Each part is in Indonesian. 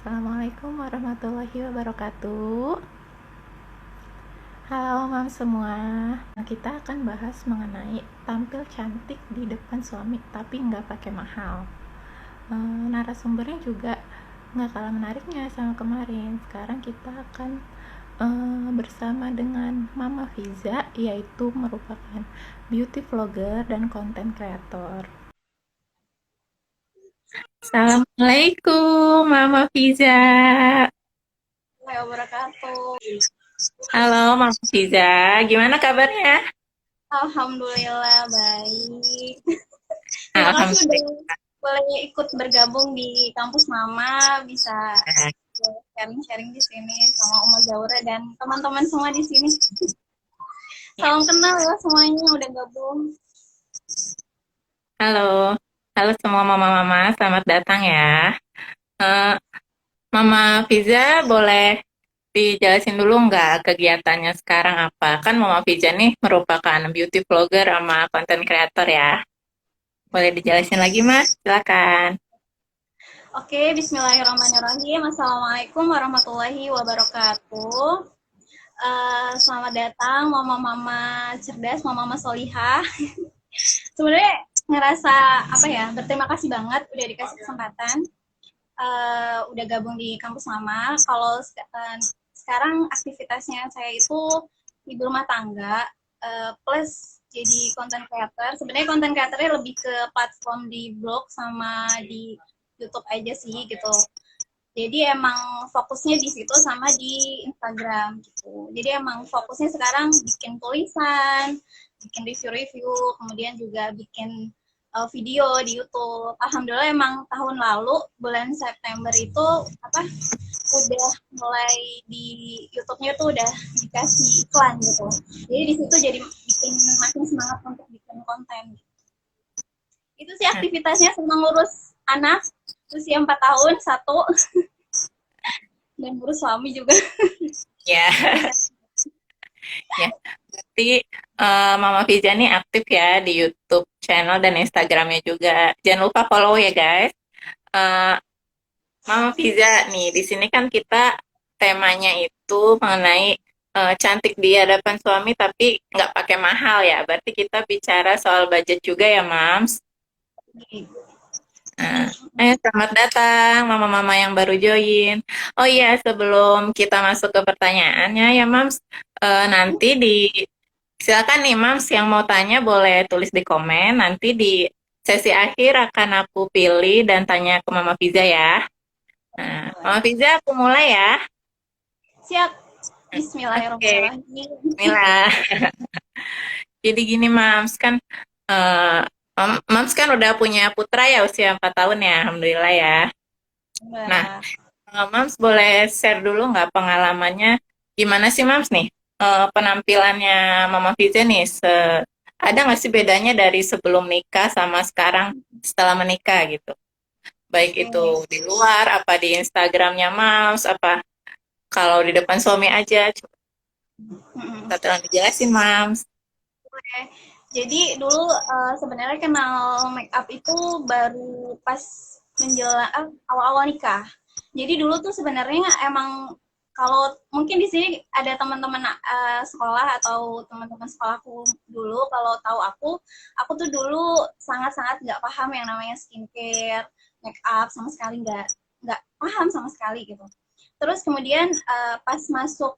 Assalamualaikum warahmatullahi wabarakatuh. Halo mam semua. Kita akan bahas mengenai tampil cantik di depan suami tapi nggak pakai mahal. Narasumbernya juga nggak kalah menariknya sama kemarin. Sekarang kita akan bersama dengan Mama Fiza, yaitu merupakan beauty vlogger dan content creator. Assalamualaikum Mama Fiza. Wabarakatuh. Halo Mama Fiza, gimana kabarnya? Alhamdulillah baik. Terima kasih udah Alhamdulillah. boleh ikut bergabung di kampus Mama, bisa sharing-sharing di sini sama Uma Zaura dan teman-teman semua di sini. Ya. Salam kenal ya semuanya udah gabung. Halo, halo semua mama-mama, selamat datang ya. Eh, Mama Fiza boleh dijelasin dulu nggak kegiatannya sekarang apa? Kan Mama Fiza nih merupakan beauty vlogger sama content creator ya. Boleh dijelasin lagi Mas? Silakan. Oke, bismillahirrahmanirrahim. Assalamualaikum warahmatullahi wabarakatuh. Selamat datang mama-mama cerdas, mama-mama solihah. Sebenarnya ngerasa apa ya, berterima kasih banget udah dikasih kesempatan, udah gabung di kampus lama. Kalau sekarang aktivitasnya saya itu ibu rumah tangga, plus jadi content creator. Sebenarnya content creatornya lebih ke platform di blog sama di YouTube aja sih gitu. Jadi emang fokusnya di situ sama di Instagram gitu. Jadi emang fokusnya sekarang bikin tulisan, bikin review-review, kemudian juga bikin video di YouTube. Alhamdulillah emang tahun lalu bulan September itu apa udah mulai di YouTube-nya tuh udah dikasih iklan gitu. Jadi di situ jadi bikin makin semangat untuk bikin konten. Itu sih aktivitasnya sama ngurus anak usia 4 tahun satu dan ngurus suami juga. Ya, ya. Berarti Mama Fiza nih aktif ya di YouTube channel dan Instagramnya juga. Jangan lupa follow ya guys. Eh, Mama Fiza nih, di sini kan kita temanya itu mengenai cantik di hadapan suami tapi nggak pakai mahal ya. Berarti kita bicara soal budget juga ya, Mams. Nah, selamat datang mama-mama yang baru join. Oh iya, sebelum kita masuk ke pertanyaannya ya, Mams, nanti di silakan nih, Mams yang mau tanya boleh tulis di komen. Nanti di sesi akhir akan aku pilih dan tanya ke Mama Fiza ya. Nah, Mama Fiza, aku mulai ya. Siap. Oke, Bismillahirrahmanirrahim. Mila. Jadi gini, Mams, kan eh, Mams kan udah punya putra ya usia 4 tahun ya, Alhamdulillah ya. Nah, Mbak. Mams boleh share dulu nggak pengalamannya gimana sih Mams nih penampilannya Mama Fiza nih ada nggak sih bedanya dari sebelum nikah sama sekarang setelah menikah gitu? Baik itu Oke. di luar apa di Instagramnya Mams apa kalau di depan suami aja coba Mm-mm. tolong dijelasin Mams. Oke. Jadi dulu sebenarnya kenal make up itu baru pas menjelang awal-awal nikah. Jadi dulu tuh sebenarnya emang kalau mungkin di sini ada teman-teman sekolah atau teman-teman sekolahku dulu kalau tahu aku tuh dulu sangat-sangat nggak paham yang namanya skincare, make up sama sekali nggak paham sama sekali gitu. Terus kemudian pas masuk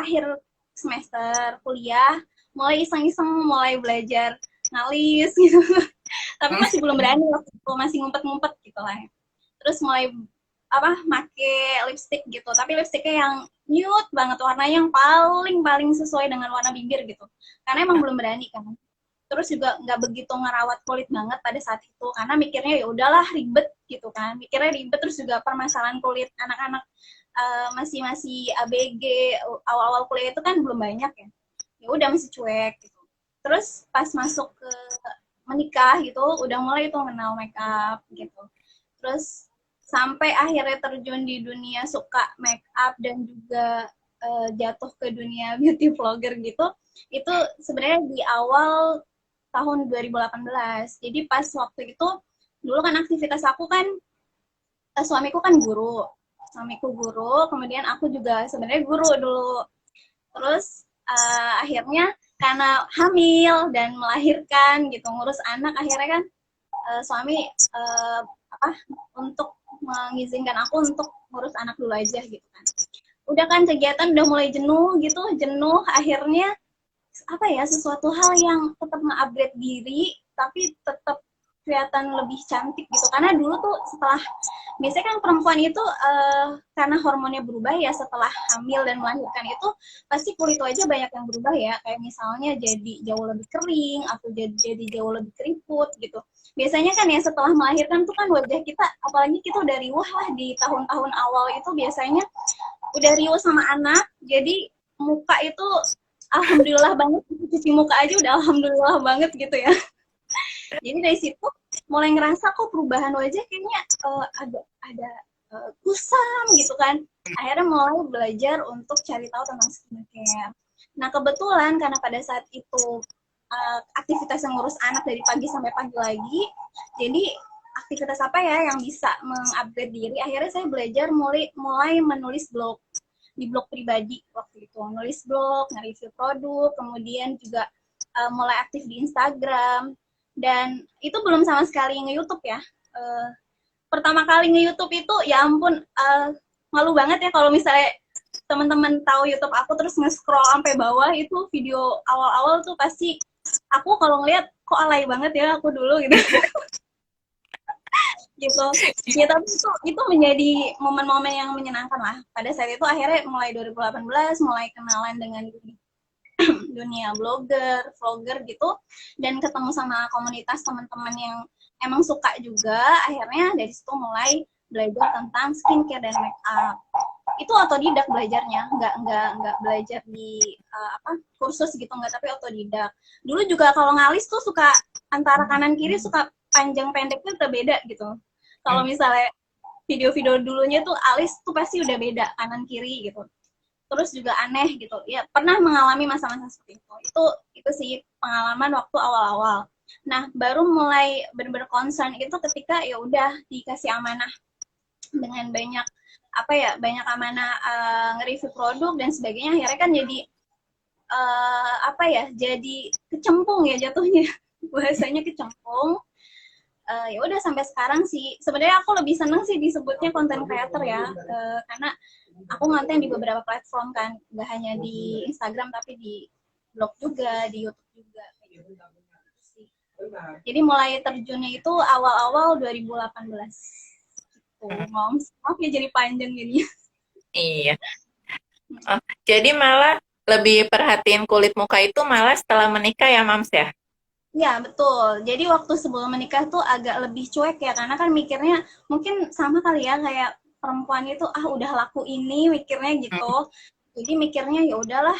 akhir semester kuliah mulai iseng-iseng mulai belajar ngalis gitu tapi masih belum berani waktu itu masih ngumpet-ngumpet gitu lah ya. Terus mulai apa make lipstick gitu tapi lipsticknya yang nude banget warnanya yang paling paling sesuai dengan warna bibir gitu karena emang belum berani kan. Terus juga nggak begitu ngerawat kulit banget pada saat itu karena mikirnya ya udahlah ribet gitu kan mikirnya ribet terus juga permasalahan kulit anak-anak masih masih ABG awal-awal kuliah itu kan belum banyak ya ya udah masih cuek gitu. Terus pas masuk ke menikah gitu udah mulai tuh kenal make up gitu. Terus sampai akhirnya terjun di dunia suka make up dan juga jatuh ke dunia beauty vlogger gitu itu sebenarnya di awal tahun 2018. Jadi pas waktu itu dulu kan aktivitas aku kan suamiku kan guru. suamiku guru, kemudian aku juga sebenarnya guru dulu. Terus akhirnya karena hamil dan melahirkan gitu, ngurus anak, akhirnya kan suami apa untuk mengizinkan aku untuk ngurus anak dulu aja gitu kan. Udah kan kegiatan udah mulai jenuh gitu, jenuh akhirnya apa ya, sesuatu hal yang tetap nge-upgrade diri tapi tetap kelihatan lebih cantik gitu. Karena dulu tuh setelah, biasanya kan perempuan itu karena hormonnya berubah ya setelah hamil dan melahirkan itu pasti kulit wajah banyak yang berubah ya, kayak misalnya jadi jauh lebih kering atau jadi jauh lebih keriput gitu. Biasanya kan ya setelah melahirkan tuh kan wajah kita, apalagi kita udah riuh lah di tahun-tahun awal itu, biasanya udah riuh sama anak, jadi muka itu alhamdulillah banget, cuci muka aja udah alhamdulillah banget gitu ya. Jadi dari situ mulai ngerasa kok perubahan wajah kayaknya ada kusam gitu kan. Akhirnya mulai belajar untuk cari tahu tentang skincare. Nah kebetulan karena pada saat itu aktivitas yang ngurus anak dari pagi sampai pagi lagi, jadi aktivitas apa ya yang bisa mengupgrade diri, akhirnya saya belajar mulai menulis blog di blog pribadi waktu itu, nulis blog, nge-review produk, kemudian juga mulai aktif di Instagram, dan itu belum sama sekali nge-YouTube ya. Pertama kali nge-YouTube itu ya ampun, malu banget ya kalau misalnya teman-teman tahu YouTube aku terus nge-scroll sampai bawah, itu video awal-awal tuh pasti aku kalau ngeliat kok alay banget ya aku dulu gitu. Gitu ya, tapi itu menjadi momen-momen yang menyenangkan lah. Pada saat itu akhirnya mulai 2018 mulai kenalan dengan dunia blogger, vlogger gitu, dan ketemu sama komunitas teman-teman yang emang suka juga. Akhirnya dari situ mulai belajar tentang skincare dan make up. Itu otodidak belajarnya, nggak belajar di kursus gitu, nggak, tapi otodidak. Dulu juga kalau ngalis tuh suka antara kanan kiri suka panjang pendeknya udah beda gitu. Kalau misalnya video-video dulunya tuh alis tuh pasti udah beda kanan kiri gitu. Terus juga aneh gitu. Ya pernah mengalami masa-masa seperti itu sih pengalaman waktu awal-awal. Nah baru mulai benar-benar concern itu ketika ya udah dikasih amanah dengan banyak banyak amanah nge-review produk dan sebagainya. Akhirnya kan jadi jadi kecempung ya jatuhnya. Bahasanya kecempung. Ya udah sampai sekarang sih sebenarnya aku lebih seneng sih disebutnya content creator ya, karena aku ngonten di beberapa platform kan, nggak hanya di Instagram tapi di blog juga, di YouTube juga kayak gitu. Jadi mulai terjunnya itu awal-awal 2018 gitu. Maaf ya jadi panjang jadinya. Iya. Oh, jadi malah lebih perhatiin kulit muka itu malah setelah menikah ya, Mams ya? Ya, betul. Jadi waktu sebelum menikah tuh agak lebih cuek ya, karena kan mikirnya mungkin sama kali ya kayak perempuan itu udah laku ini mikirnya gitu. Jadi mikirnya ya udahlah,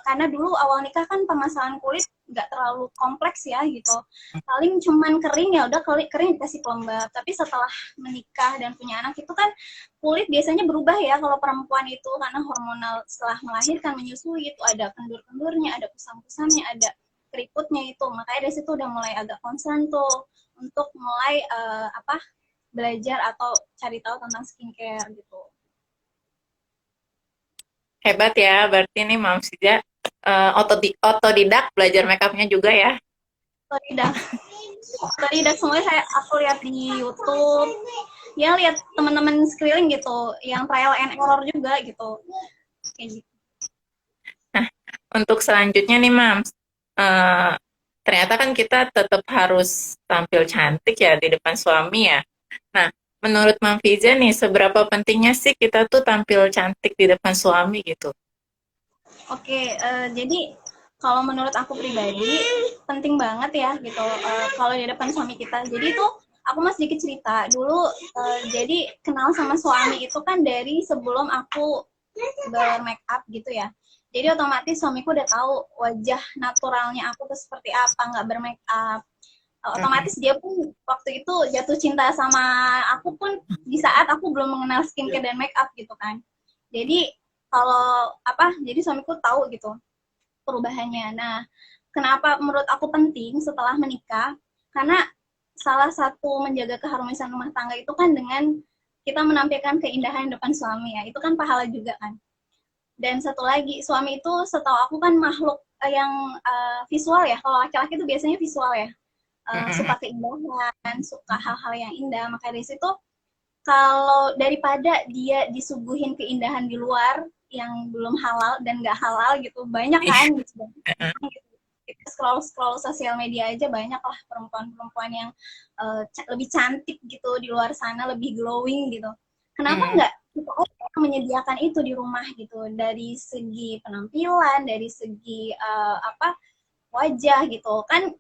karena dulu awal nikah kan permasalahan kulit nggak terlalu kompleks ya gitu. Paling cuman kering ya udah kering dikasih pelembab. Tapi setelah menikah dan punya anak itu kan kulit biasanya berubah ya kalau perempuan itu, karena hormonal setelah melahirkan menyusui itu ada kendur-kendurnya, ada kusam-kusamnya, ada keriputnya itu. Makanya dari situ udah mulai agak concern tuh untuk mulai belajar atau cari tahu tentang skincare gitu. Hebat ya, berarti ini Mams Siza otodidak belajar makeupnya juga ya? Otodidak, otodidak semuanya aku lihat di YouTube. Ya lihat teman-teman sekeliling gitu, yang trial and error juga gitu. Kayak gitu. Nah, untuk selanjutnya nih Mams, ternyata kan kita tetap harus tampil cantik ya di depan suami ya. Nah, menurut Mam Fiza nih, seberapa pentingnya sih kita tuh tampil cantik di depan suami gitu? Oke, jadi kalau menurut aku pribadi penting banget ya gitu kalau di depan suami kita. Jadi itu aku mau sedikit cerita dulu. Jadi kenal sama suami itu kan dari sebelum aku bermake up gitu ya. Jadi otomatis suamiku udah tahu wajah naturalnya aku tuh seperti apa, nggak bermake up. Otomatis dia pun waktu itu jatuh cinta sama aku pun di saat aku belum mengenal skincare dan make up gitu kan. Jadi kalau jadi suamiku tahu gitu perubahannya. Nah, kenapa menurut aku penting setelah menikah? Karena salah satu menjaga keharmonisan rumah tangga itu kan dengan kita menampilkan keindahan depan suami ya, itu kan pahala juga kan. Dan satu lagi, suami itu setahu aku kan makhluk yang visual ya. Kalau laki-laki itu biasanya visual ya, suka keindahan, suka hal-hal yang indah. Maka dari situ, kalau daripada dia disuguhin keindahan di luar yang belum halal dan nggak halal gitu, banyak kan gitu. Kita scroll scroll sosial media aja banyak lah perempuan-perempuan yang lebih cantik gitu di luar sana, lebih glowing gitu. Kenapa nggak kita menyediakan itu di rumah gitu, dari segi penampilan, dari segi wajah gitu kan,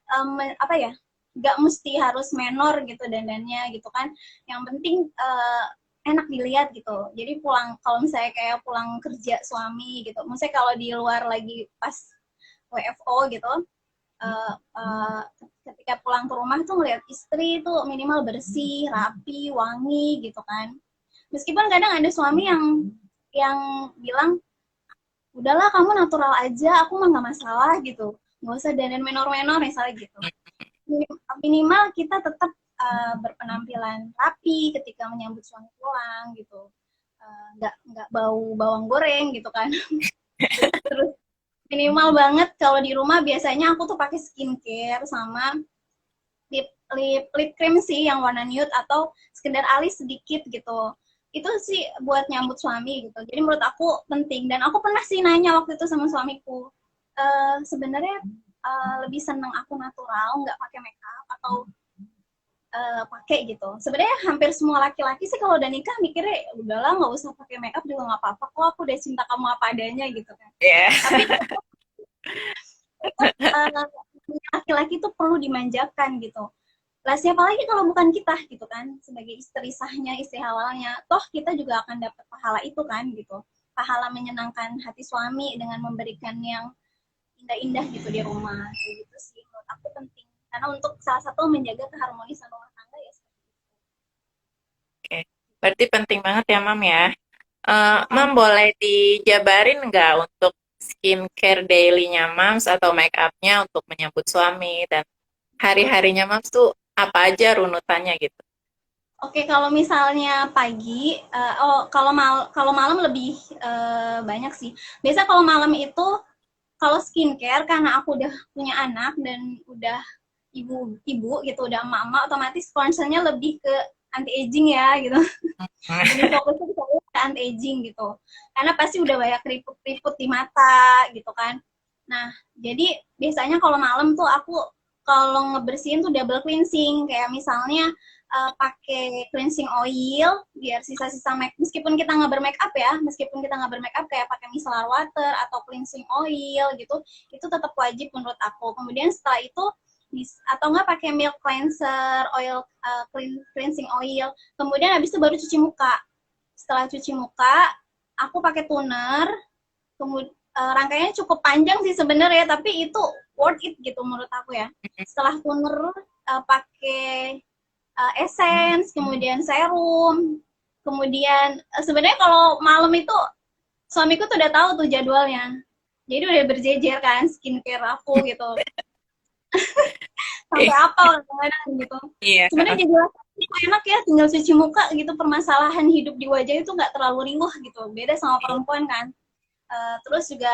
apa ya, nggak mesti harus menor gitu dandannya gitu kan, yang penting enak dilihat gitu. Jadi pulang, kalau misalnya kayak pulang kerja suami gitu, misalnya kalau di luar lagi pas WFO gitu, uh, uh, ketika pulang ke rumah tuh ngeliat istri tuh minimal bersih, rapi, wangi gitu kan. Meskipun kadang ada suami yang bilang, udahlah kamu natural aja, aku mah nggak masalah gitu, nggak usah dandan menor-menor misalnya gitu. Minimal kita tetap berpenampilan rapi ketika menyambut suami pulang gitu, nggak bau bawang goreng gitu kan. Terus minimal banget kalau di rumah biasanya aku tuh pakai skincare sama lip cream sih yang warna nude atau sekedar alis sedikit gitu. Itu sih buat nyambut suami gitu. Jadi menurut aku penting, dan aku pernah sih nanya waktu itu sama suamiku, sebenarnya lebih seneng aku natural nggak pakai makeup atau pakai gitu. Sebenarnya hampir semua laki-laki sih kalau udah nikah mikirnya udahlah nggak usah pakai makeup juga nggak apa-apa kok, aku udah cinta kamu apa adanya gitu kan. Yeah. Tapi laki-laki itu perlu dimanjakan gitu. Lah siapa lagi kalau bukan kita gitu kan, sebagai istri sahnya, istri halalnya, toh kita juga akan dapat pahala itu kan gitu, pahala menyenangkan hati suami dengan memberikan yang indah-indah gitu di rumah, kayak gitu sih menurut aku penting, karena untuk salah satu menjaga keharmonisan rumah tangga ya. Oke, berarti penting banget ya, Mam ya. Mam Oh, boleh dijabarin nggak untuk skincare daily-nya Mams atau make up-nya untuk menyambut suami dan hari-harinya Mams tuh apa aja runutannya gitu? oke, kalau misalnya pagi, kalau malam lebih banyak sih. Biasa kalau malam itu, kalau skincare karena aku udah punya anak dan udah ibu-ibu gitu, udah emak-emak, otomatis concernnya lebih ke anti aging ya gitu. Lebih fokusnya ke anti aging gitu. Karena pasti udah banyak keriput-keriput di mata gitu kan. Nah, jadi biasanya kalau malam tuh aku kalau ngebersihin tuh double cleansing, kayak misalnya pakai cleansing oil biar sisa-sisa meskipun kita nggak bermake up ya, meskipun kita nggak bermake up kayak pakai micellar water atau cleansing oil gitu, itu tetap wajib menurut aku. Kemudian setelah itu atau nggak pakai milk cleanser, oil cleansing oil. Kemudian habis itu baru cuci muka. Setelah cuci muka, aku pakai toner. Kemudian rangkaiannya cukup panjang sih sebenarnya, tapi itu worth it gitu menurut aku ya. Setelah toner, pakai essence, kemudian serum, kemudian sebenarnya kalau malam itu suamiku tuh udah tahu tuh jadwalnya. Jadi udah berjejer kan skincare aku gitu. Sampai apa kadang-kadang gitu. Iya. Sebenarnya jadi laki enak ya, tinggal cuci muka gitu, permasalahan hidup di wajah itu nggak terlalu riuh gitu. Beda sama perempuan kan. Terus juga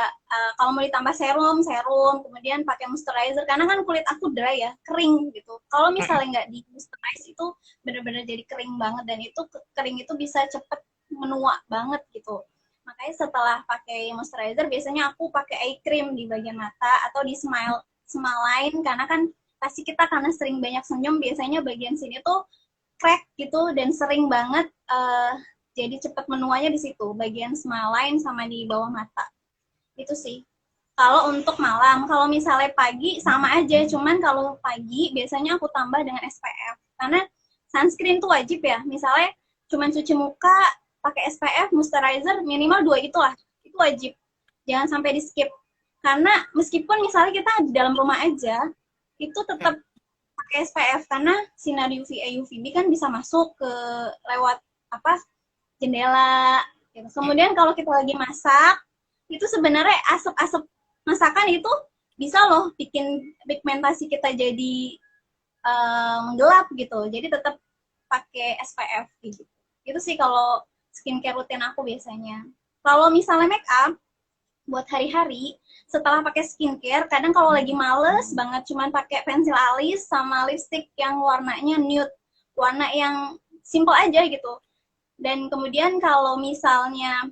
kalau mau ditambah serum, kemudian pakai moisturizer karena kan kulit aku dry ya, kering gitu. Kalau misalnya nggak di moisturize itu benar-benar jadi kering banget, dan itu kering itu bisa cepet menua banget gitu. Makanya setelah pakai moisturizer biasanya aku pakai eye cream di bagian mata atau di smile smile line, karena kan pasti kita karena sering banyak senyum biasanya bagian sini tuh crack gitu, dan sering banget jadi cepat menuanya di situ, bagian smile line sama di bawah mata. Itu sih. Kalau untuk malam, kalau misalnya pagi sama aja, cuman kalau pagi biasanya aku tambah dengan SPF. Karena sunscreen tuh wajib ya. Misalnya cuman cuci muka, pakai SPF, moisturizer, minimal 2 itulah. Itu wajib. Jangan sampai di skip. Karena meskipun misalnya kita di dalam rumah aja, itu tetap pakai SPF karena sinar UVA UVB kan bisa masuk ke lewat apa, jendela gitu. Kemudian kalau kita lagi masak, itu sebenarnya asap-asap masakan itu bisa loh bikin pigmentasi kita jadi menggelap gitu. Jadi tetap pakai SPF gitu. Itu sih kalau skincare rutin aku biasanya. Kalau misalnya make up buat hari-hari, setelah pakai skincare, kadang kalau lagi males banget cuman pakai pensil alis sama lipstick yang warnanya nude, warna yang simple aja gitu. Dan kemudian kalau misalnya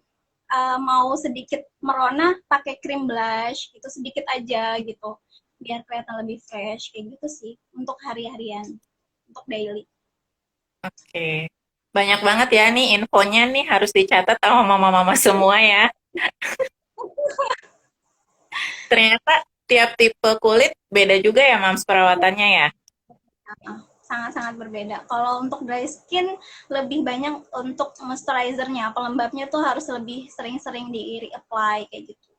mau sedikit merona, pakai cream blush gitu sedikit aja gitu, biar kelihatan lebih fresh kayak gitu sih untuk hari-harian, untuk daily. Oke. Banyak banget ya nih infonya nih harus dicatat sama mama-mama semua ya. Ternyata tiap tipe kulit beda juga ya Mams perawatannya ya. Sangat-sangat berbeda. Kalau untuk dry skin lebih banyak untuk moisturizernya, pelembabnya tuh harus lebih sering-sering di apply kayak gitu.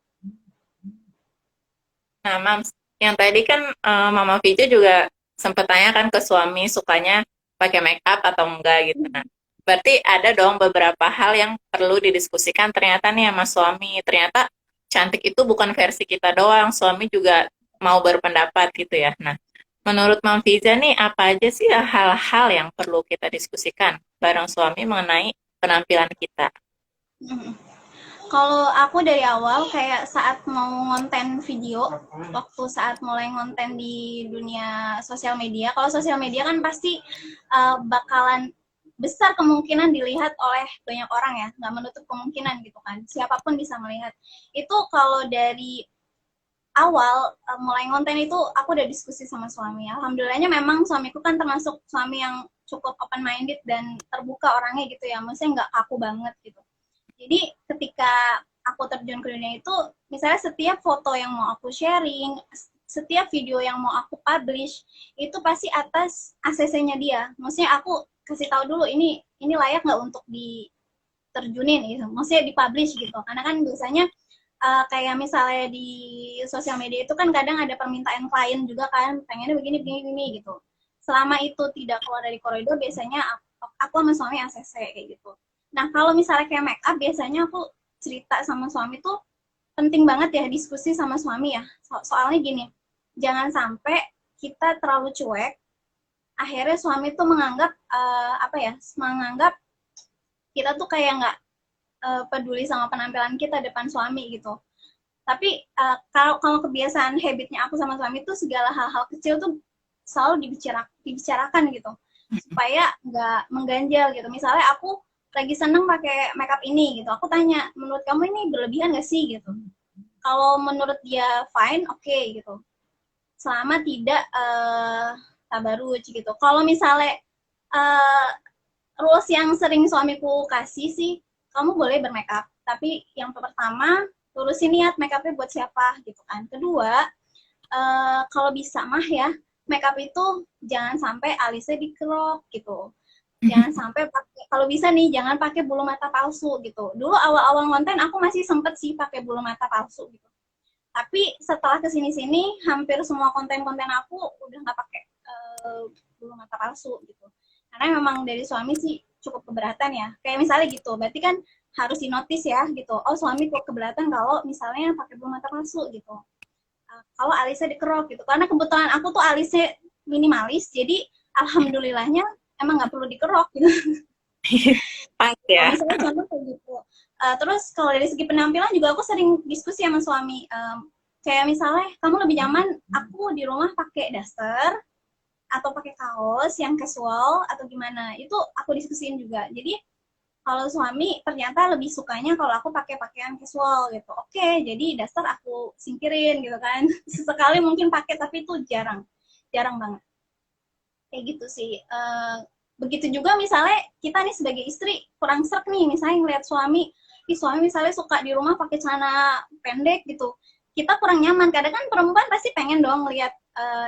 Nah, Mams, yang tadi kan Mama Vija juga sempat tanya kan ke suami sukanya pakai make up atau enggak gitu. Nah, berarti ada dong beberapa hal yang perlu didiskusikan ternyata nih sama suami. Ternyata cantik itu bukan versi kita doang, suami juga mau berpendapat gitu ya. Nah, menurut Mam Vija nih apa aja sih hal-hal yang perlu kita diskusikan bareng suami mengenai penampilan kita? Mhm. Kalau aku dari awal kayak saat mau ngonten video, waktu saat mulai ngonten di dunia sosial media, kalau sosial media kan pasti bakalan besar kemungkinan dilihat oleh banyak orang ya, nggak menutup kemungkinan gitu kan, siapapun bisa melihat. Itu kalau dari awal mulai ngonten itu aku udah diskusi sama suami. Alhamdulillahnya memang suamiku kan termasuk suami yang cukup open minded dan terbuka orangnya gitu ya, maksudnya nggak kaku banget gitu. Jadi ketika aku terjun ke dunia itu, misalnya setiap foto yang mau aku sharing, setiap video yang mau aku publish, itu pasti atas ACC-nya dia. Maksudnya aku kasih tahu dulu ini layak nggak untuk diterjunin gitu. Maksudnya dipublish gitu. Karena kan biasanya kayak misalnya di sosial media itu kan kadang ada permintaan klien juga kan, pengennya begini begini begini gitu. Selama itu tidak keluar dari koridor, biasanya aku sama suami ACC kayak gitu. Nah, kalau misalnya kayak make up, biasanya aku cerita sama suami tuh penting banget ya diskusi sama suami ya. Soalnya gini, jangan sampai kita terlalu cuek, akhirnya suami tuh menganggap apa ya, menganggap kita tuh kayak nggak peduli sama penampilan kita depan suami gitu. Tapi kalau kebiasaan habitnya aku sama suami tuh segala hal-hal kecil tuh selalu dibicarakan gitu supaya nggak mengganjal gitu. Misalnya aku lagi seneng pakai makeup ini gitu, aku tanya menurut kamu ini berlebihan gak sih gitu. Kalau menurut dia fine, oke okay, gitu. Selama tidak tabaruj gitu. Kalau misalnya uh, rules yang sering suamiku kasih sih, kamu boleh bermakeup, tapi yang pertama lurusin niat makeupnya buat siapa gitu kan. Kedua, kalau bisa mah ya, makeup itu jangan sampai alisnya dikerok gitu. Jangan sampai pakai, kalau bisa nih jangan pakai bulu mata palsu gitu. Dulu awal-awal konten aku masih sempet sih pakai bulu mata palsu gitu. Tapi setelah kesini-sini hampir semua konten-konten aku udah nggak pakai bulu mata palsu gitu. Karena memang dari suami sih cukup keberatan ya. Kayak misalnya gitu, berarti kan harus dinotis ya gitu. Oh suami kok keberatan kalau misalnya pakai bulu mata palsu gitu. Kalau alisnya dikerok gitu. Karena kebetulan aku tuh alisnya minimalis, jadi alhamdulillahnya emang nggak perlu dikerok gitu. Pas Kalau ya. misalnya contoh kayak gitu. Terus kalau dari segi penampilan juga aku sering diskusi sama suami. Kayak misalnya kamu lebih nyaman aku di rumah pakai daster atau pakai kaos yang casual atau gimana. Itu aku diskusiin juga. Jadi kalau suami ternyata lebih sukanya kalau aku pakai pakaian casual gitu. Oke, jadi daster aku singkirin gitu kan. Sesekali mungkin pakai tapi itu jarang. Jarang banget. Kayak gitu sih. Begitu juga misalnya kita nih sebagai istri kurang serk nih misalnya ngeliat suami, suami misalnya suka di rumah pakai celana pendek gitu, kita kurang nyaman. Kadang kan perempuan pasti pengen dong ngeliat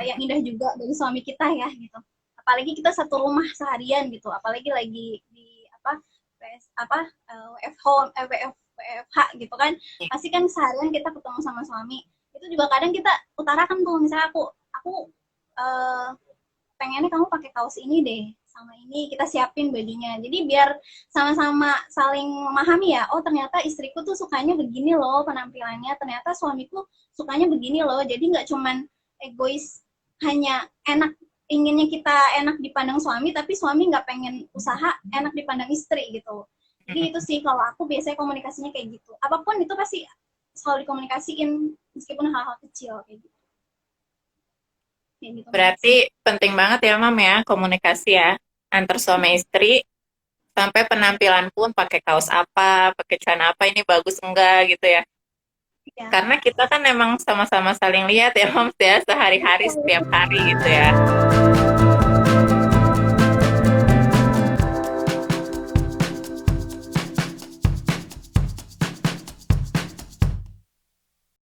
yang indah juga dari suami kita ya gitu, apalagi kita satu rumah seharian gitu, apalagi lagi di apa WFH gitu kan, pasti kan seharian kita ketemu sama suami, itu juga kadang kita utarakan tuh, misalnya aku uh, pengennya kamu pakai kaos ini deh sama ini, kita siapin bodinya, jadi biar sama-sama saling memahami ya, oh ternyata istriku tuh sukanya begini loh penampilannya, ternyata suamiku sukanya begini loh, jadi nggak cuman egois hanya enak inginnya kita enak dipandang suami, tapi suami nggak pengen usaha enak dipandang istri gitu. Jadi itu sih kalau aku biasanya komunikasinya kayak gitu. Apapun itu pasti selalu dikomunikasiin meskipun hal-hal kecil kayak gitu. Kayak gitu menurut Berarti saya. penting banget ya, Mam ya, komunikasi ya, antar suami istri, sampai penampilan pun pakai kaos apa, pakai celana apa, ini bagus enggak gitu ya. Ya. Karena kita kan emang sama-sama saling lihat ya, Mam ya, sehari-hari, setiap hari gitu ya.